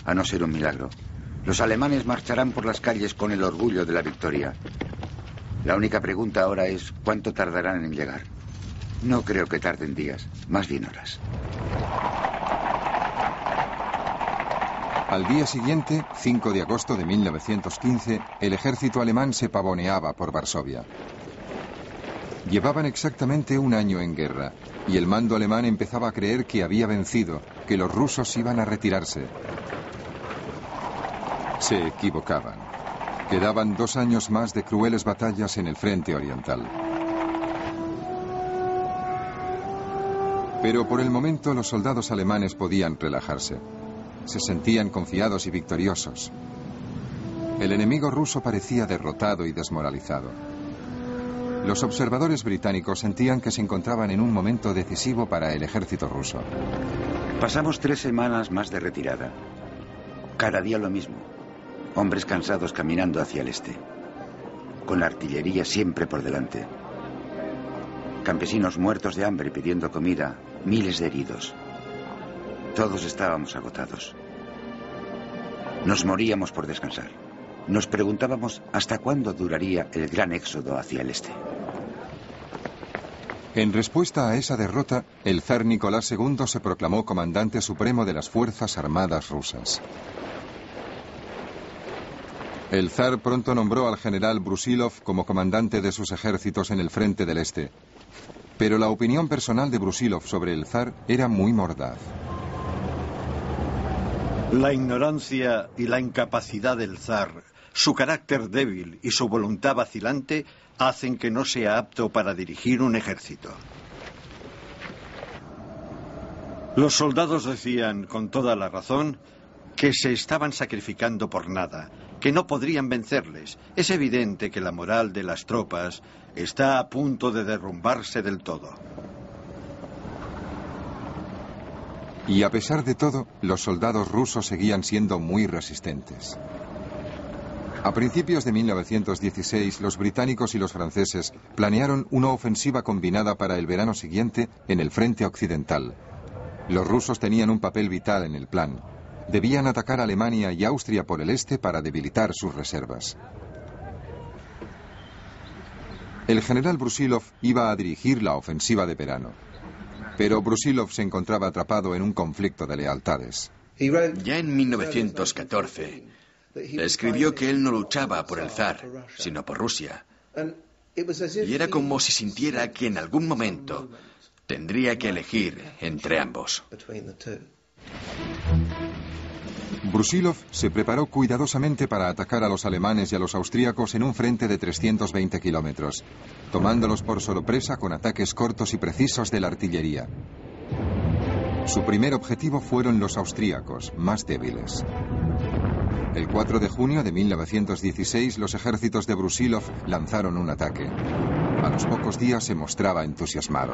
a no ser un milagro. Los alemanes marcharán por las calles con el orgullo de la victoria. La única pregunta ahora es ¿cuánto tardarán en llegar? No creo que tarden días, más bien horas. Al día siguiente, 5 de agosto de 1915, el ejército alemán se pavoneaba por Varsovia. Llevaban exactamente un año en guerra, y el mando alemán empezaba a creer que había vencido, que los rusos iban a retirarse. Se equivocaban. Quedaban 2 años más de crueles batallas en el frente oriental. Pero por el momento los soldados alemanes podían relajarse. Se sentían confiados y victoriosos. El enemigo ruso parecía derrotado y desmoralizado. Los observadores británicos sentían que se encontraban en un momento decisivo para el ejército ruso. Pasamos 3 semanas más de retirada. Cada día lo mismo. Hombres cansados caminando hacia el este. Con la artillería siempre por delante. Campesinos muertos de hambre pidiendo comida. Miles de heridos. Todos estábamos agotados. Nos moríamos por descansar. Nos preguntábamos hasta cuándo duraría el gran éxodo hacia el este. En respuesta a esa derrota, el zar Nicolás II se proclamó comandante supremo de las Fuerzas Armadas rusas. El zar pronto nombró al general Brusilov como comandante de sus ejércitos en el frente del este. Pero la opinión personal de Brusilov sobre el zar era muy mordaz. La ignorancia y la incapacidad del zar, su carácter débil y su voluntad vacilante hacen que no sea apto para dirigir un ejército. Los soldados decían, con toda la razón, que se estaban sacrificando por nada, que no podrían vencerles. Es evidente que la moral de las tropas está a punto de derrumbarse del todo. Y a pesar de todo, los soldados rusos seguían siendo muy resistentes. A principios de 1916, los británicos y los franceses planearon una ofensiva combinada para el verano siguiente en el frente occidental. Los rusos tenían un papel vital en el plan. Debían atacar Alemania y Austria por el este para debilitar sus reservas. El general Brusilov iba a dirigir la ofensiva de verano. Pero Brusilov se encontraba atrapado en un conflicto de lealtades. Ya en 1914 escribió que él no luchaba por el zar, sino por Rusia. Y era como si sintiera que en algún momento tendría que elegir entre ambos. Brusilov se preparó cuidadosamente para atacar a los alemanes y a los austríacos en un frente de 320 kilómetros, tomándolos por sorpresa con ataques cortos y precisos de la artillería. Su primer objetivo fueron los austríacos, más débiles. El 4 de junio de 1916, los ejércitos de Brusilov lanzaron un ataque. A los pocos días se mostraba entusiasmado.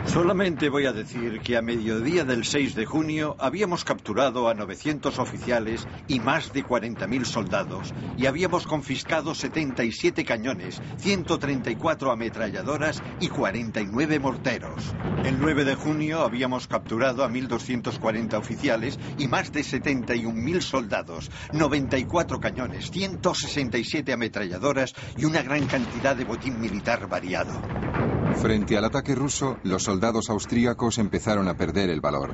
Solamente voy a decir que a mediodía del 6 de junio habíamos capturado a 900 oficiales y más de 40.000 soldados y habíamos confiscado 77 cañones, 134 ametralladoras y 49 morteros. El 9 de junio habíamos capturado a 1.240 oficiales y más de 71.000 soldados, 94 cañones, 167 ametralladoras y una gran cantidad de botín militar variado. Frente al ataque ruso, los soldados austríacos empezaron a perder el valor.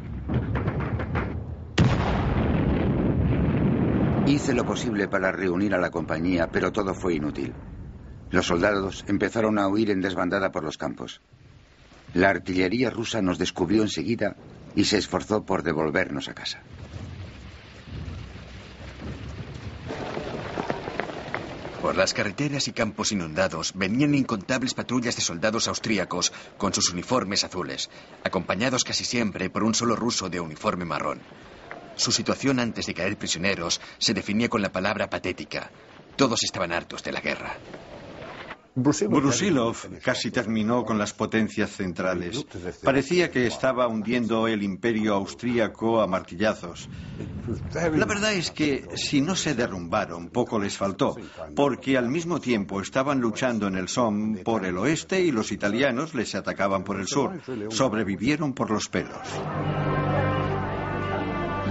Hice lo posible para reunir a la compañía, pero todo fue inútil. Los soldados empezaron a huir en desbandada por los campos. La artillería rusa nos descubrió enseguida y se esforzó por devolvernos a casa. Por las carreteras y campos inundados venían incontables patrullas de soldados austríacos con sus uniformes azules, acompañados casi siempre por un solo ruso de uniforme marrón. Su situación antes de caer prisioneros se definía con la palabra patética. Todos estaban hartos de la guerra. Brusilov casi terminó con las potencias centrales. Parecía que estaba hundiendo el imperio austríaco a martillazos. La verdad es que si no se derrumbaron, poco les faltó, porque al mismo tiempo estaban luchando en el Somme por el oeste y los italianos les atacaban por el sur. Sobrevivieron por los pelos.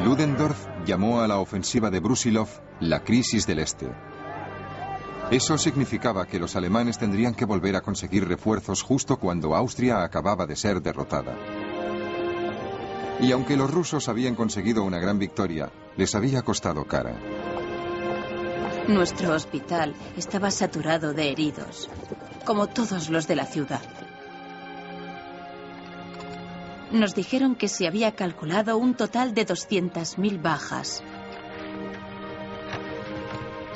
Ludendorff llamó a la ofensiva de Brusilov la crisis del Este. Eso significaba que los alemanes tendrían que volver a conseguir refuerzos justo cuando Austria acababa de ser derrotada. Y aunque los rusos habían conseguido una gran victoria, les había costado cara. Nuestro hospital estaba saturado de heridos, como todos los de la ciudad. Nos dijeron que se había calculado un total de 200.000 bajas.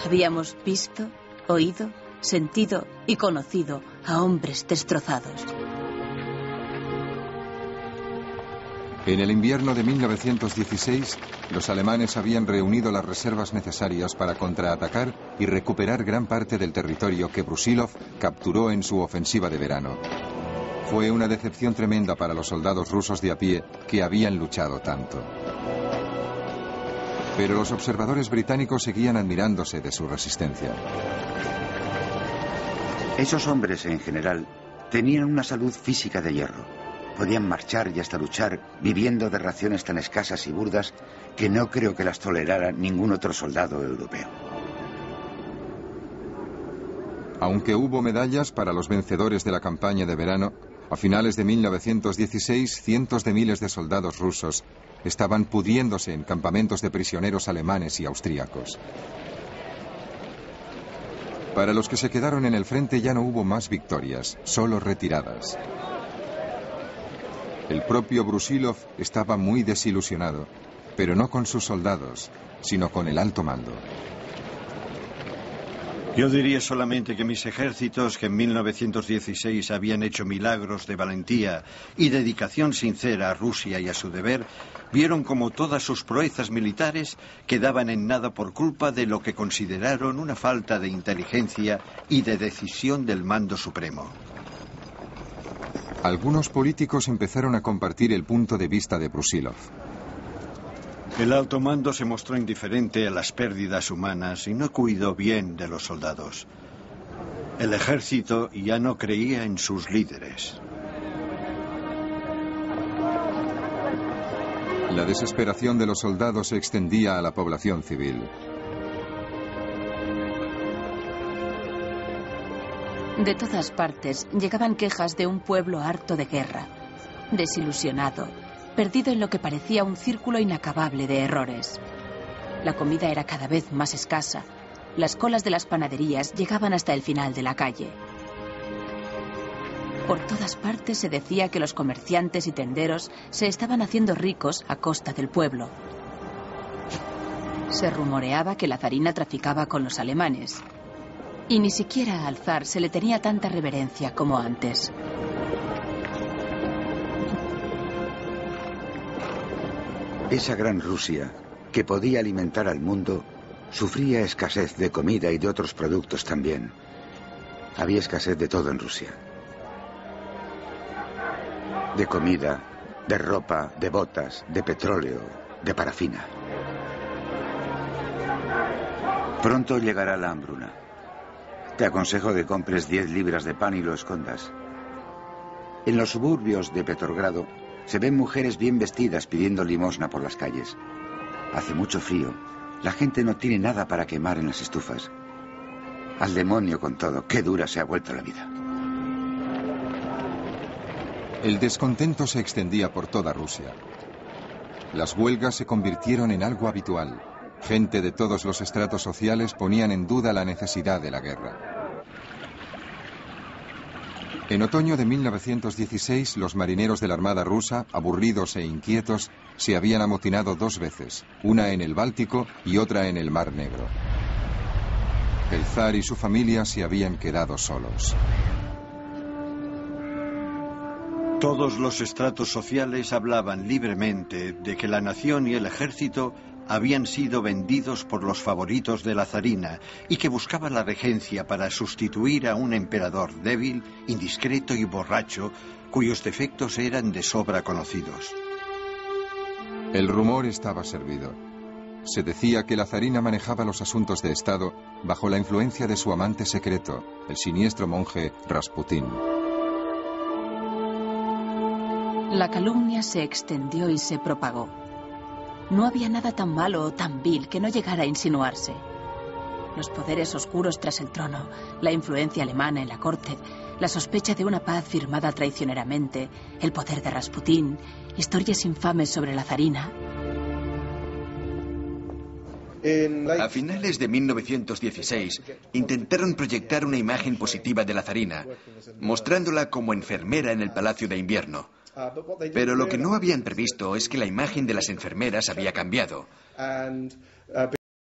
Habíamos visto, oído, sentido y conocido a hombres destrozados. En el invierno de 1916, los alemanes habían reunido las reservas necesarias para contraatacar y recuperar gran parte del territorio que Brusilov capturó en su ofensiva de verano. Fue una decepción tremenda para los soldados rusos de a pie que habían luchado tanto. Pero los observadores británicos seguían admirándose de su resistencia. Esos hombres, en general, tenían una salud física de hierro. Podían marchar y hasta luchar, viviendo de raciones tan escasas y burdas que no creo que las tolerara ningún otro soldado europeo. Aunque hubo medallas para los vencedores de la campaña de verano, a finales de 1916, cientos de miles de soldados rusos estaban pudriéndose en campamentos de prisioneros alemanes y austríacos. Para los que se quedaron en el frente ya no hubo más victorias, solo retiradas. El propio Brusilov estaba muy desilusionado, pero no con sus soldados, sino con el alto mando. Yo diría solamente que mis ejércitos, que en 1916 habían hecho milagros de valentía y dedicación sincera a Rusia y a su deber, vieron como todas sus proezas militares quedaban en nada por culpa de lo que consideraron una falta de inteligencia y de decisión del mando supremo. Algunos políticos empezaron a compartir el punto de vista de Brusilov. El alto mando se mostró indiferente a las pérdidas humanas y no cuidó bien de los soldados. El ejército ya no creía en sus líderes. La desesperación de los soldados se extendía a la población civil. De todas partes llegaban quejas de un pueblo harto de guerra, desilusionado, perdido en lo que parecía un círculo inacabable de errores. La comida era cada vez más escasa. Las colas de las panaderías llegaban hasta el final de la calle. Por todas partes se decía que los comerciantes y tenderos se estaban haciendo ricos a costa del pueblo. Se rumoreaba que la zarina traficaba con los alemanes. Y ni siquiera al zar se le tenía tanta reverencia como antes. Esa gran Rusia, que podía alimentar al mundo, sufría escasez de comida y de otros productos también. Había escasez de todo en Rusia. De comida, de ropa, de botas, de petróleo, de parafina. Pronto llegará la hambruna. Te aconsejo que compres 10 libras de pan y lo escondas. En los suburbios de Petrogrado se ven mujeres bien vestidas pidiendo limosna por las calles. Hace mucho frío. La gente no tiene nada para quemar en las estufas. Al demonio con todo. Qué dura se ha vuelto la vida. El descontento se extendía por toda Rusia. Las huelgas se convirtieron en algo habitual. Gente de todos los estratos sociales ponían en duda la necesidad de la guerra. En otoño de 1916, los marineros de la Armada rusa, aburridos e inquietos, se habían amotinado 2 veces, una en el Báltico y otra en el Mar Negro. El zar y su familia se habían quedado solos. Todos los estratos sociales hablaban libremente de que la nación y el ejército habían sido vendidos por los favoritos de la zarina y que buscaba la regencia para sustituir a un emperador débil, indiscreto y borracho, cuyos defectos eran de sobra conocidos. El rumor estaba servido. Se decía que la zarina manejaba los asuntos de Estado bajo la influencia de su amante secreto, el siniestro monje Rasputín. La calumnia se extendió y se propagó. No había nada tan malo o tan vil que no llegara a insinuarse. Los poderes oscuros tras el trono, la influencia alemana en la corte, la sospecha de una paz firmada traicioneramente, el poder de Rasputín, historias infames sobre la zarina. A finales de 1916, intentaron proyectar una imagen positiva de la zarina, mostrándola como enfermera en el Palacio de Invierno. Pero lo que no habían previsto es que la imagen de las enfermeras había cambiado.